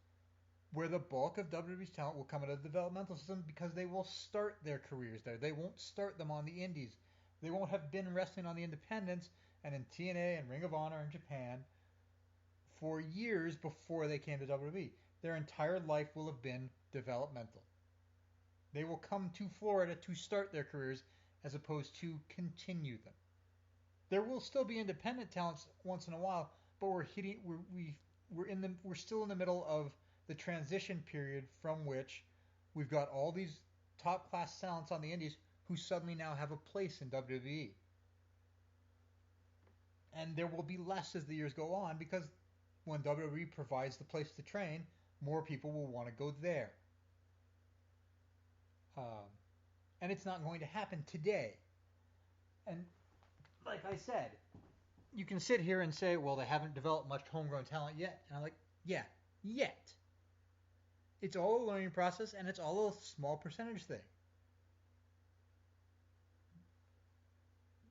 where the bulk of WWE's talent will come out of the developmental system because they will start their careers there. They won't start them on the indies. They won't have been wrestling on the independents and in TNA and Ring of Honor in Japan for years before they came to WWE. Their entire life will have been developmental. They will come to Florida to start their careers as opposed to continue them. There will still be independent talents once in a while, but we're still in the middle of the transition period from which we've got all these top class talents on the indies who suddenly now have a place in WWE. And there will be less as the years go on because when WWE provides the place to train, more people will want to go there. And it's not going to happen today. And like I said, you can sit here and say, well, they haven't developed much homegrown talent yet. And I'm like, yeah, yet. It's all a learning process, and it's all a small percentage thing.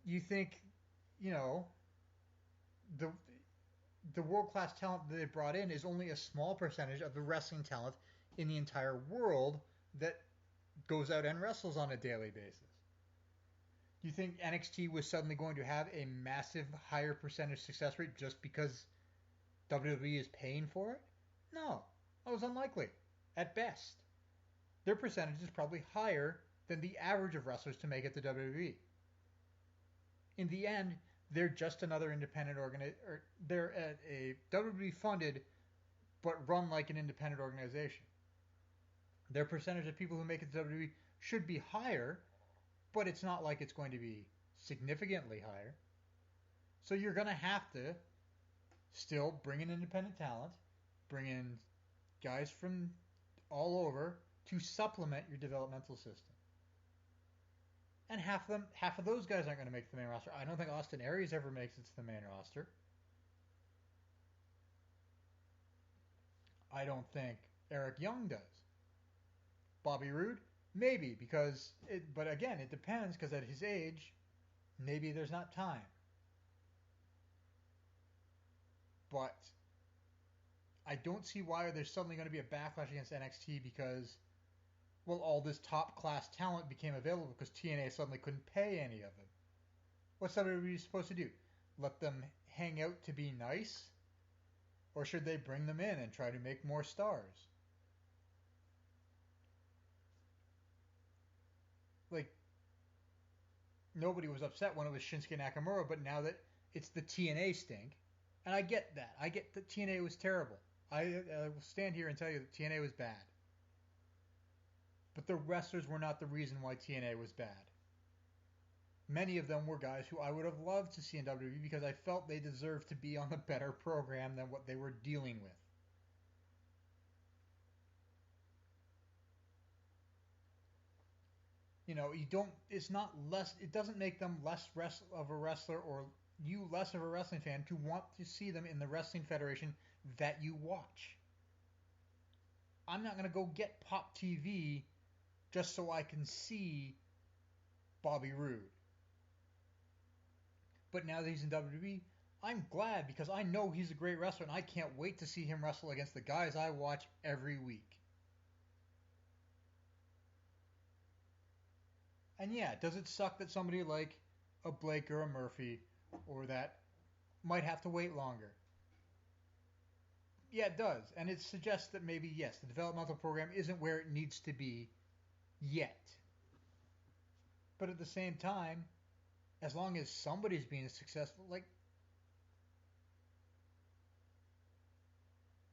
You think, the world-class talent that they brought in is only a small percentage of the wrestling talent in the entire world that goes out and wrestles on a daily basis. Do you think NXT was suddenly going to have a massive higher percentage success rate just because WWE is paying for it? No, that was unlikely. At best, their percentage is probably higher than the average of wrestlers to make it to WWE. In the end, they're just another independent or they're a WWE funded but run like an independent organization. Their percentage of people who make it to WWE should be higher, but it's not like it's going to be significantly higher. So you're going to have to still bring in independent talent, bring in guys from all over to supplement your developmental system. And half of those guys aren't going to make the main roster. I don't think Austin Aries ever makes it to the main roster. I don't think Eric Young does. Bobby Roode, maybe, but again, it depends, because at his age, maybe there's not time. But I don't see why there's suddenly going to be a backlash against NXT because, well, all this top class talent became available because TNA suddenly couldn't pay any of them. What's WWE supposed to do? Let them hang out to be nice? Or should they bring them in and try to make more stars? Like, nobody was upset when it was Shinsuke Nakamura, but now that it's the TNA stink, and I get that. I get that TNA was terrible. I will stand here and tell you that TNA was bad. But the wrestlers were not the reason why TNA was bad. Many of them were guys who I would have loved to see in WWE because I felt they deserved to be on the better program than what they were dealing with. You know, it doesn't make them less of a wrestler or you less of a wrestling fan to want to see them in the wrestling federation that you watch. I'm not going to go get Pop TV just so I can see Bobby Roode. But now that he's in WWE, I'm glad because I know he's a great wrestler and I can't wait to see him wrestle against the guys I watch every week. And yeah, does it suck that somebody like a Blake or a Murphy or that might have to wait longer? Yeah, it does. And it suggests that maybe, yes, the developmental program isn't where it needs to be yet. But at the same time, as long as somebody's being successful, like,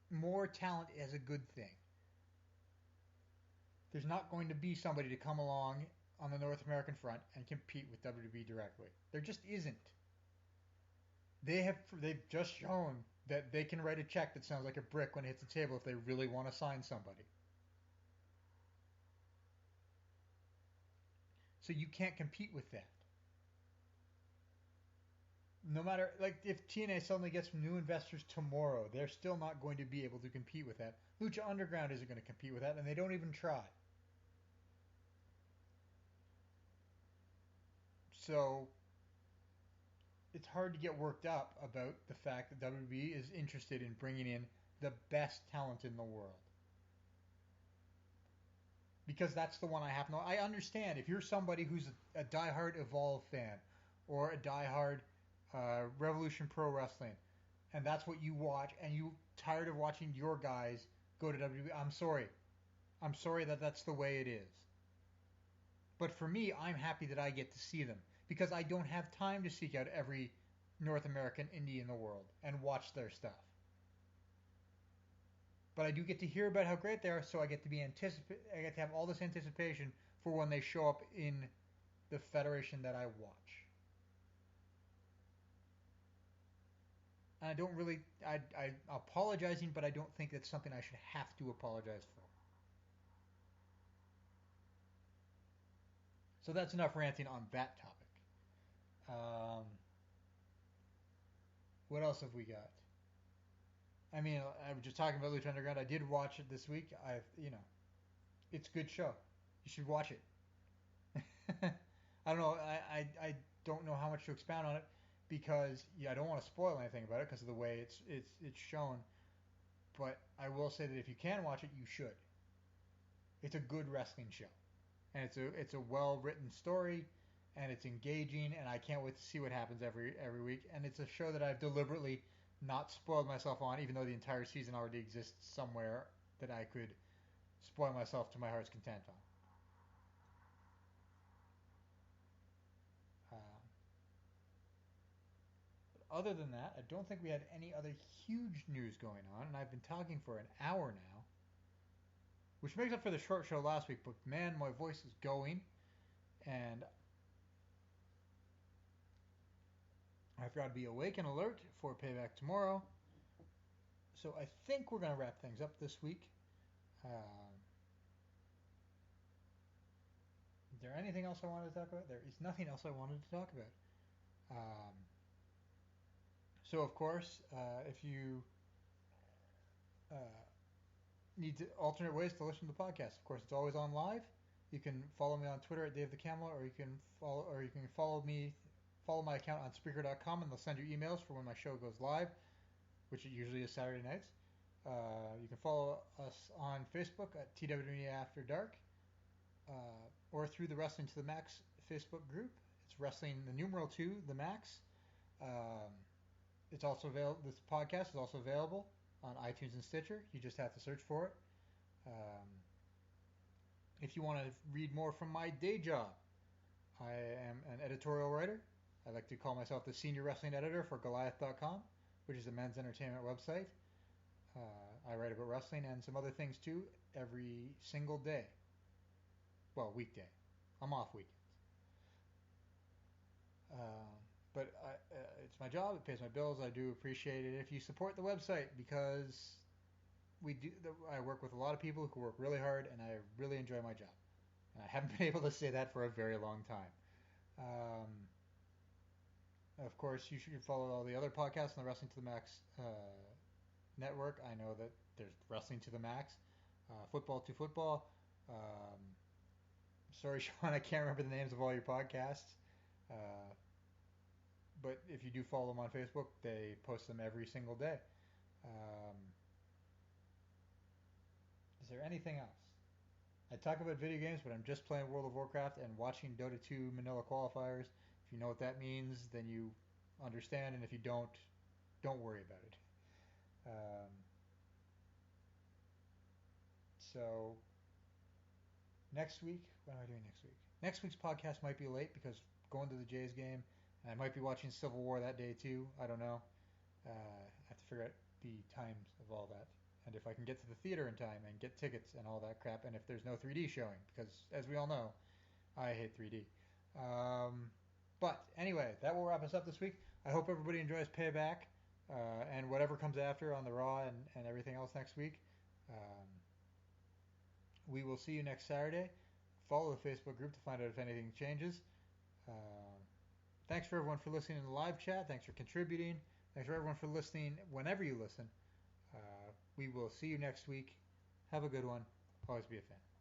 more talent is a good thing. There's not going to be somebody to come along on the North American front and compete with WWE directly. There just isn't. They've just shown that they can write a check that sounds like a brick when it hits the table if they really want to sign somebody. So you can't compete with that. No matter, like, if TNA suddenly gets new investors tomorrow, they're still not going to be able to compete with that. Lucha Underground isn't going to compete with that, and they don't even try. So it's hard to get worked up about the fact that WWE is interested in bringing in the best talent in the world. Because that's the one I have. No, I understand if you're somebody who's a diehard Evolve fan or a diehard Revolution Pro Wrestling, and that's what you watch, and you tired of watching your guys go to WWE. I'm sorry. I'm sorry that that's the way it is. But for me, I'm happy that I get to see them because I don't have time to seek out every North American indie in the world and watch their stuff. But I do get to hear about how great they are, so I get to have all this anticipation for when they show up in the federation that I watch. And I don't really, I'm apologizing, but I don't think that's something I should have to apologize for. So that's enough ranting on that topic. What else have we got? I mean, I was just talking about Lucha Underground. I did watch it this week. It's a good show. You should watch it. I don't know. I don't know how much to expound on it because I don't want to spoil anything about it because of the way it's shown. But I will say that if you can watch it, you should. It's a good wrestling show, and it's a well written story, and it's engaging, and I can't wait to see what happens every week. And it's a show that I've deliberately not spoiled myself on, even though the entire season already exists somewhere that I could spoil myself to my heart's content on. But other than that, I don't think we had any other huge news going on, and I've been talking for an hour now, which makes up for the short show last week. But man, my voice is going, and I've got to be awake and alert for Payback tomorrow. So I think we're going to wrap things up this week. Is there anything else I wanted to talk about? There is nothing else I wanted to talk about. So of course, if you need alternate ways to listen to the podcast, of course, it's always on live. You can follow me on Twitter at Dave the Camel, or you can follow my account on Spreaker.com, and they'll send you emails for when my show goes live, which it usually is Saturday nights. You can follow us on Facebook at TWNE After Dark, or through the Wrestling to the Max Facebook group. It's Wrestling the numeral 2 the Max. It's also available. This podcast is also available on iTunes and Stitcher. You just have to search for it. If you want to read more from my day job, I am an editorial writer. I like to call myself the senior wrestling editor for Goliath.com, which is a men's entertainment website. I write about wrestling and some other things too every single day. Well, weekday. I'm off weekends. But it's my job. It pays my bills. I do appreciate it if you support the website, because I work with a lot of people who work really hard, and I really enjoy my job. And I haven't been able to say that for a very long time. Of course, you should follow all the other podcasts on the Wrestling to the Max network. I know that there's Wrestling to the Max, Football to Football. Sorry, Sean, I can't remember the names of all your podcasts. But if you do follow them on Facebook, they post them every single day. Is there anything else? I talk about video games, but I'm just playing World of Warcraft and watching Dota 2 Manila qualifiers. If you know what that means, then you understand, and if you don't worry about it. So next week, what am I doing next week? Next week's podcast might be late because going to the Jays game, and I might be watching Civil War that day too. I don't know. I have to figure out the times of all that, and if I can get to the theater in time and get tickets and all that crap, and if there's no 3D showing, because as we all know, I hate 3D. But anyway, that will wrap us up this week. I hope everybody enjoys Payback and whatever comes after on the Raw and everything else next week. We will see you next Saturday. Follow the Facebook group to find out if anything changes. Thanks for everyone for listening in the live chat. Thanks for contributing. Thanks for everyone for listening whenever you listen. We will see you next week. Have a good one. Always be a fan.